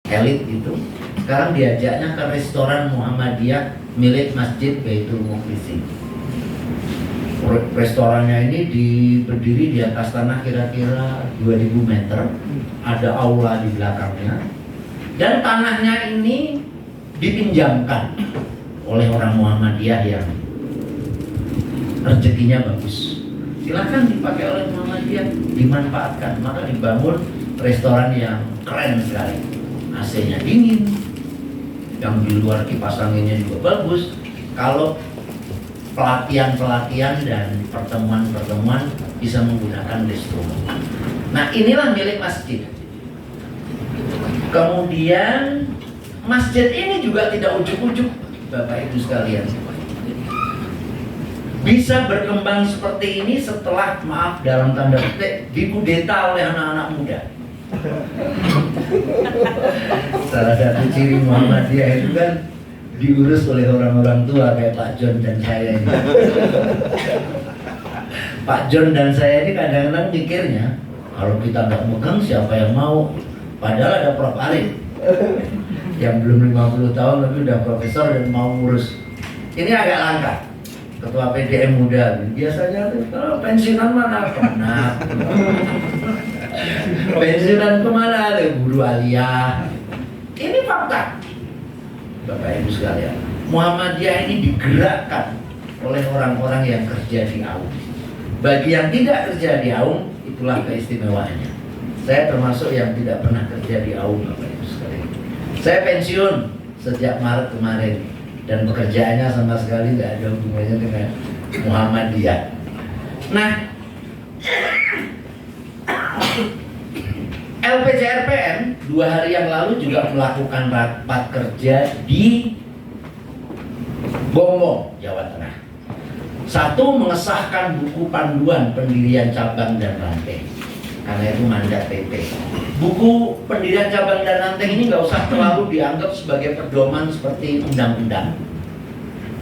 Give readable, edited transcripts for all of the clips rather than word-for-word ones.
elit itu, sekarang diajaknya ke restoran Muhammadiyah milik Masjid Baitul Muqlisin. Restorannya ini berdiri di atas tanah kira-kira 2000 meter, ada aula di belakangnya, dan tanahnya ini dipinjamkan oleh orang Muhammadiyah yang rezekinya bagus. Silakan dipakai oleh Muhammadiyah, dimanfaatkan, maka dibangun restoran yang keren sekali. AC-nya dingin, yang di luar kipas anginnya juga bagus. Kalau pelatihan dan pertemuan bisa menggunakan resto. Nah, inilah milik masjid. Kemudian masjid ini juga tidak ujuk-ujuk, Bapak Ibu sekalian. Bisa berkembang seperti ini setelah, maaf dalam tanda petik, dikudeta oleh anak-anak muda. Salah satu ciri Muhammadiyah itu kan diurus oleh orang-orang tua kayak Pak John dan saya ini. Pak John dan saya ini kadang-kadang mikirnya, kalau kita nggak megang siapa yang mau? Padahal ada Prof. Arif yang belum 50 tahun tapi udah profesor dan mau ngurus. Ini agak langka. Ketua PDM muda biasanya kalau pensiunan mana? Pernah. Pensiunan kemana? Guru aliyah. Ini fakta, Bapak Ibu sekalian. Muhammadiyah ini digerakkan oleh orang-orang yang kerja di AUM. Bagi yang tidak kerja di AUM, itulah keistimewaannya. Saya termasuk yang tidak pernah kerja di AUM, Bapak Ibu sekalian. Saya pensiun sejak Maret kemarin, dan pekerjaannya sama sekali tidak ada hubungannya dengan Muhammadiyah. Nah, LPCRPM 2 hari yang lalu juga melakukan rapat kerja di Bongbong, Jawa Tengah. Satu, mengesahkan buku panduan pendirian cabang dan ranting, karena itu mandat PP. Buku pendirian cabang dan ranting ini nggak usah terlalu dianggap sebagai pedoman seperti undang-undang.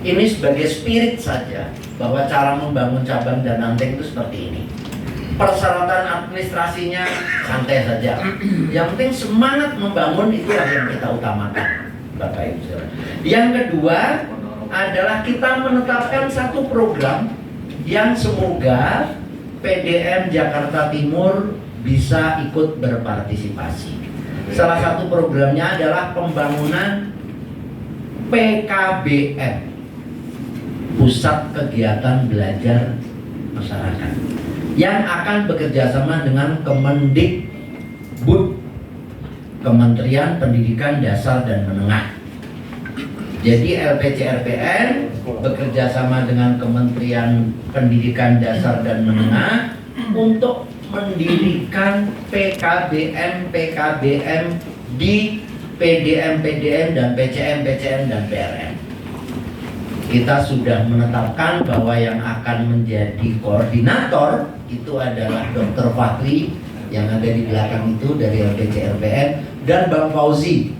Ini sebagai spirit saja, bahwa cara membangun cabang dan ranting itu seperti ini. Persyaratan administrasinya santai saja. Yang penting semangat membangun, itulah yang kita utamakan, Bapak Ibu. Yang kedua adalah kita menetapkan satu program yang semoga PDM Jakarta Timur bisa ikut berpartisipasi. Salah satu programnya adalah pembangunan PKBM, Pusat Kegiatan Belajar Masyarakat, yang akan bekerjasama dengan Kemendikbud, Kementerian Pendidikan Dasar dan Menengah. Jadi LPCRPN bekerjasama dengan Kementerian Pendidikan Dasar dan Menengah untuk mendirikan PKBM di PDM dan PCM dan PRM. Kita sudah menetapkan bahwa yang akan menjadi koordinator itu adalah Dr. Fakri yang ada di belakang itu dari LPCRPN, dan Bang Fauzi.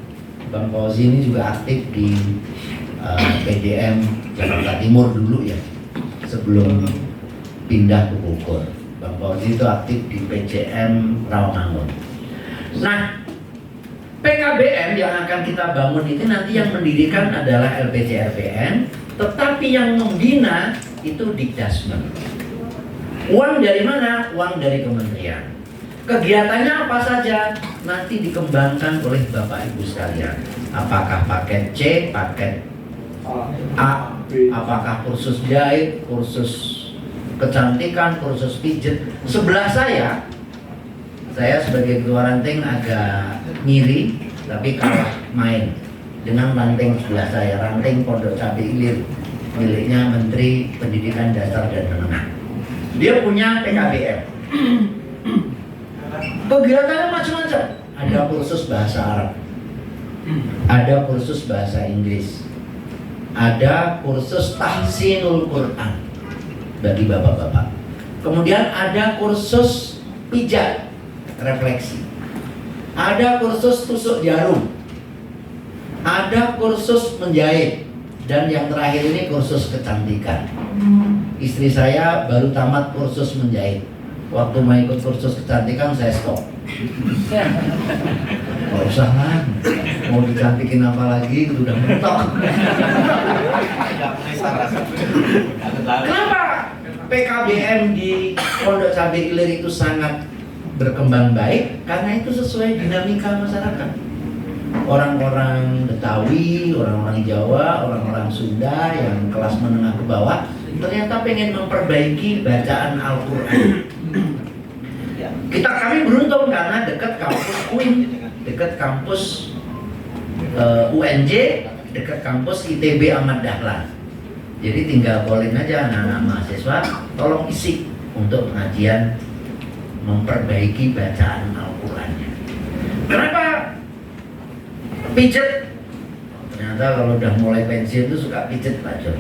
Bang Fauzi ini juga aktif di PDM Jakarta Timur dulu ya, sebelum pindah ke Bogor. Bang Fauzi itu aktif di PCM Rawamangun. Nah, PKBM yang akan kita bangun itu nanti yang mendirikan adalah LPCRPN, tetapi yang membina itu Dikdasmen. Uang dari mana? Uang dari kementerian. Kegiatannya apa saja? Nanti dikembangkan oleh Bapak Ibu sekalian. Apakah paket C, paket A, apakah kursus jahit, kursus kecantikan, kursus pijet. Sebelah saya sebagai ketua ranting agak ngiri, tapi kalah main dengan ranting sebelah saya, ranting Pondok Cabe Ilir, miliknya Menteri Pendidikan Dasar dan Menengah. Dia punya PKBM. Kegiatannya macam-macam. Ada kursus bahasa Arab, ada kursus bahasa Inggris, ada kursus tahsinul Quran bagi bapak-bapak. Kemudian ada kursus pijat, refleksi. Ada kursus tusuk jarum, ada kursus menjahit, dan yang terakhir ini kursus kecantikan. Istri saya baru tamat kursus menjahit. Waktu mau ikut kursus kecantikan saya stop. Gak usah kan, mau dicantikin apa lagi, udah mentok. Kenapa PKBM di Pondok Cabai Ilir itu sangat berkembang baik? Karena itu sesuai dinamika masyarakat. Orang-orang Betawi, orang-orang Jawa, orang-orang Sunda yang kelas menengah ke bawah ternyata pengen memperbaiki bacaan Al-Quran. Kami beruntung karena dekat kampus UIN, dekat kampus UNJ, dekat kampus ITB Ahmad Dahlan. Jadi tinggal call-in aja anak-anak mahasiswa, tolong isi untuk pengajian memperbaiki bacaan Al-Qurannya. Kenapa pijet? Ternyata kalau udah mulai pensiun itu suka pijet Pak John.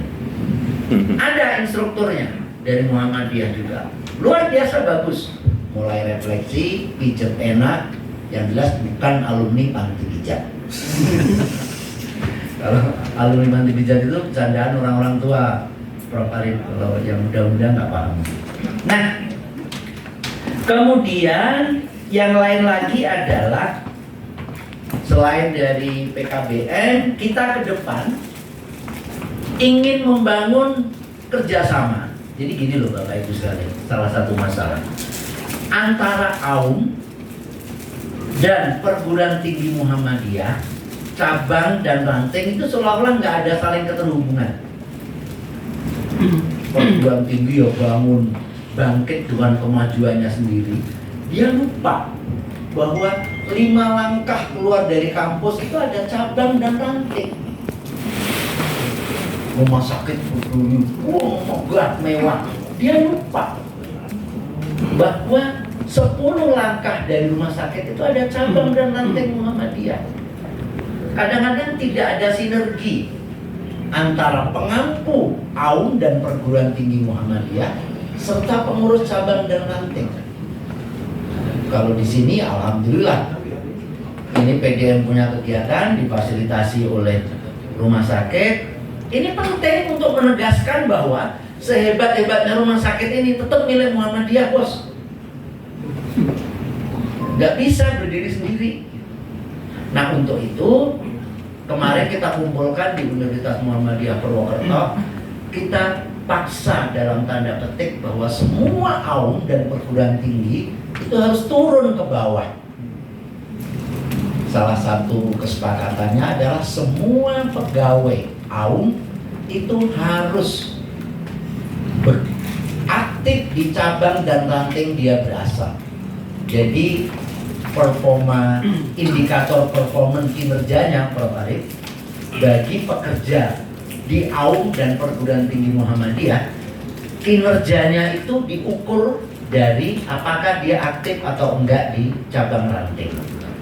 Ada instrukturnya dari Muhammadiyah juga, luar biasa bagus. Mulai refleksi, pijet enak, yang jelas bukan alumni panti pijat. Kalau alumni panti pijat itu bercandaan orang-orang tua, Prof. Arif, kalau yang muda-muda nggak paham. Nah, kemudian yang lain lagi adalah selain dari PKBM, kita ke depan ingin membangun kerjasama. Jadi gini loh Bapak Ibu sekalian, salah satu masalah antara AUM dan perguruan tinggi Muhammadiyah, cabang dan ranting itu seolah-olah nggak ada saling keterhubungan. Perguruan tinggi ya bangun, bangkit dengan kemajuannya sendiri. Dia lupa bahwa 5 langkah keluar dari kampus itu ada cabang dan ranting. Rumah sakit berduyun, megah mewah. Dia lupa bahwa 10 langkah dari rumah sakit itu ada cabang dan ranting Muhammadiyah. Kadang-kadang tidak ada sinergi antara pengampu AUM dan perguruan tinggi Muhammadiyah serta pengurus cabang dan ranting. Kalau di sini alhamdulillah ini PDM punya kegiatan difasilitasi oleh rumah sakit. Ini penting untuk menegaskan bahwa sehebat-hebatnya rumah sakit ini tetap milik Muhammadiyah, bos. Nggak bisa berdiri sendiri. Nah, untuk itu kemarin kita kumpulkan di Universitas Muhammadiyah Purwokerto, kita paksa dalam tanda petik bahwa semua AUM dan perguruan tinggi itu harus turun ke bawah. Salah satu kesepakatannya adalah semua pegawai AUM itu harus aktif di cabang dan ranting dia berasal. Jadi indikator performance kinerjanya Prof. Arif bagi pekerja di AUM dan perguruan tinggi Muhammadiyah, kinerjanya itu diukur dari apakah dia aktif atau enggak di cabang ranting.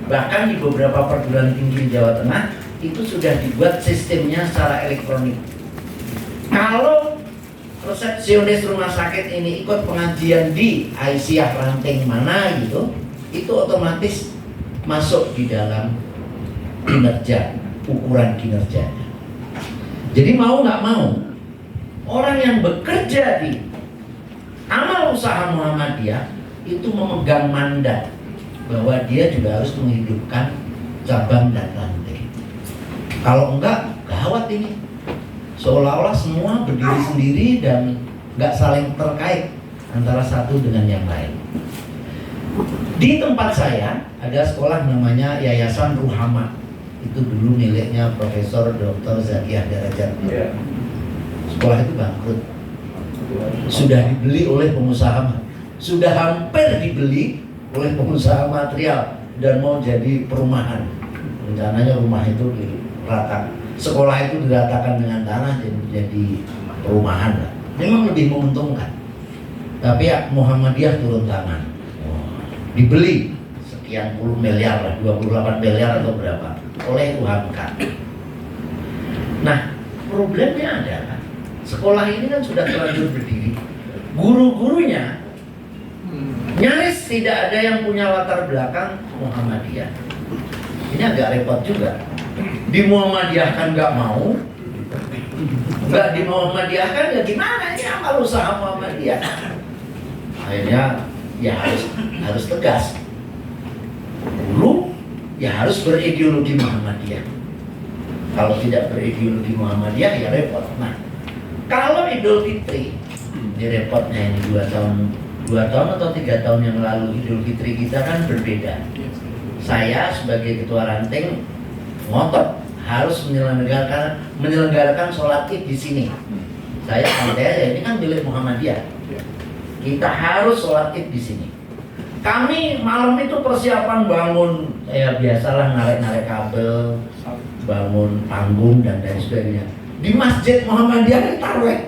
Bahkan di beberapa perguruan tinggi di Jawa Tengah itu sudah dibuat sistemnya secara elektronik. Kalau resepsionis rumah sakit ini ikut pengajian di Aisyah ranting mana gitu, itu otomatis masuk di dalam kinerja, ukuran kinerjanya. Jadi mau nggak mau, orang yang bekerja di amal usaha Muhammadiyah itu memegang mandat bahwa dia juga harus menghidupkan cabang dan ranting. Kalau enggak, gawat ini. Seolah-olah semua berdiri sendiri dan nggak saling terkait antara satu dengan yang lain. Di tempat saya ada sekolah namanya Yayasan Ruhama. Itu dulu miliknya Profesor Dr. Zakiyah Darajat. Sekolah itu bangkrut. Sudah dibeli oleh pengusaha, sudah hampir dibeli oleh pengusaha material dan mau jadi perumahan. Rencananya rumah itu diratakan, sekolah itu diratakan dengan tanah jadi perumahan. Memang lebih menguntungkan. Tapi ya Muhammadiyah turun tangan. Dibeli sekian puluh miliar lah, 28 miliar atau berapa oleh UHAMKA. Nah, problemnya adalah sekolah ini kan sudah terlanjur berdiri. Guru-gurunya nyaris tidak ada yang punya latar belakang Muhammadiyah. Ini agak repot juga. Di Muhammadiyah kan nggak mau, nggak di Muhammadiyah kan ya gimana, ini amal usaha Muhammadiyah. Akhirnya ya harus tegas. ya harus berideologi Muhammadiyah. Kalau tidak berideologi Muhammadiyah ya repot. Nah, kalau Idul Fitri, ini repotnya ini 2 tahun atau 3 tahun yang lalu Idul Fitri kita kan berbeda. Saya sebagai ketua ranting ngotot harus menyelenggarakan sholat Id di sini. Saya santai aja, ini kan milik Muhammadiyah. Kita harus sholat Id di sini. Kami malam itu persiapan bangun, ya biasalah narik-narik kabel, bangun panggung dan lain sebagainya. Di Masjid Muhammadiyah ini tarweh.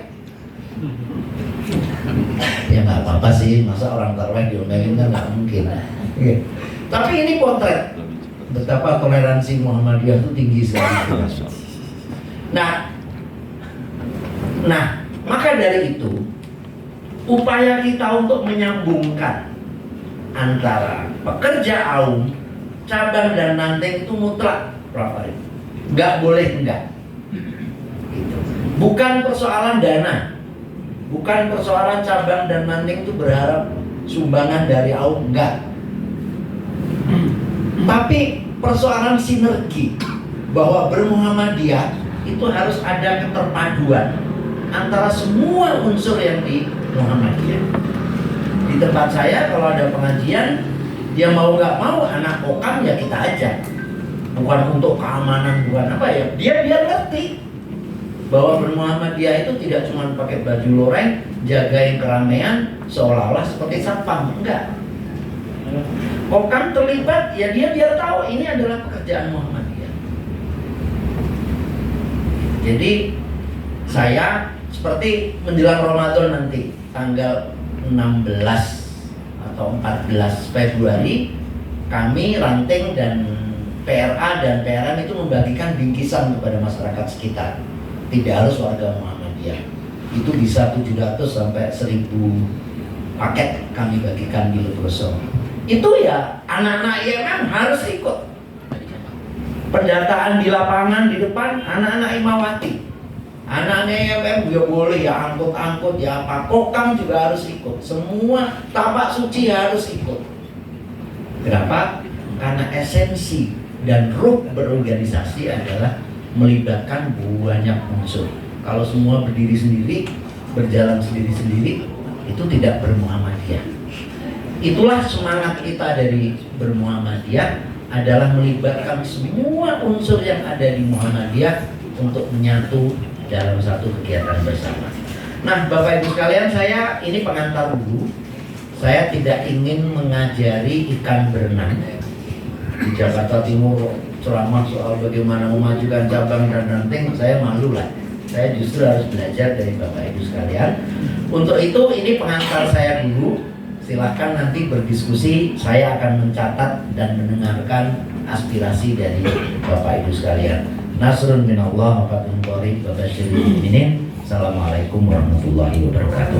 Ya nggak apa-apa sih, masa orang tarweh diomelin kan nggak mungkin. Tapi ini potret betapa toleransi Muhammadiyah itu tinggi sekali. Nah, maka dari itu upaya kita untuk menyambungkan antara pekerja AUM, cabang dan ranting itu mutlak, Prof. Farid. Nggak boleh enggak. Gitu. Bukan persoalan dana, bukan persoalan cabang dan ranting itu berharap sumbangan dari AUM, enggak. Tapi persoalan sinergi, bahwa bermuhammadiyah itu harus ada keterpaduan antara semua unsur yang di Muhammadiyah. Di tempat saya kalau ada pengajian, dia mau nggak mau anak kokam ya kita ajak. Bukan untuk keamanan, bukan apa ya. Dia ngerti bahwa bermuhammadiyah itu tidak cuma pakai baju loreng, jagain keramaian seolah-olah seperti satpam, enggak. Kokam terlibat, ya dia biar tahu ini adalah pekerjaan Muhammadiyah. Jadi saya seperti menjelang Ramadan nanti tanggal 16 atau 14 Februari kami ranting dan PRA dan PRM itu membagikan bingkisan kepada masyarakat sekitar. Tidak harus warga Muhammadiyah. Itu bisa 700 sampai 1000 paket kami bagikan di Logroso. Itu ya anak-anak IMM harus ikut. Pendataan di lapangan di depan anak-anak Imawati. Anak-anak IMM juga boleh ya angkut-angkut ya apa. Kokam juga harus ikut. Semua tapak suci harus ikut. Kenapa? Karena esensi dan ruh berorganisasi adalah melibatkan banyak unsur. Kalau semua berdiri sendiri, berjalan sendiri-sendiri, itu tidak bermuhammadiyah. Itulah semangat kita dari bermuhammadiyah, adalah melibatkan semua unsur yang ada di Muhammadiyah untuk menyatu dalam satu kegiatan bersama. Nah, Bapak Ibu sekalian, saya ini pengantar dulu. Saya tidak ingin mengajari ikan berenang. Di Jakarta Timur ceramah soal bagaimana memajukan cabang dan ranting, saya malu lah. Saya justru harus belajar dari Bapak Ibu sekalian. Untuk itu ini pengantar saya dulu. Silahkan nanti berdiskusi. Saya akan mencatat dan mendengarkan aspirasi dari Bapak Ibu sekalian. Nasrun minallah wa fathun qarib wa basyiril mu'minin. Assalamualaikum warahmatullahi wabarakatuh.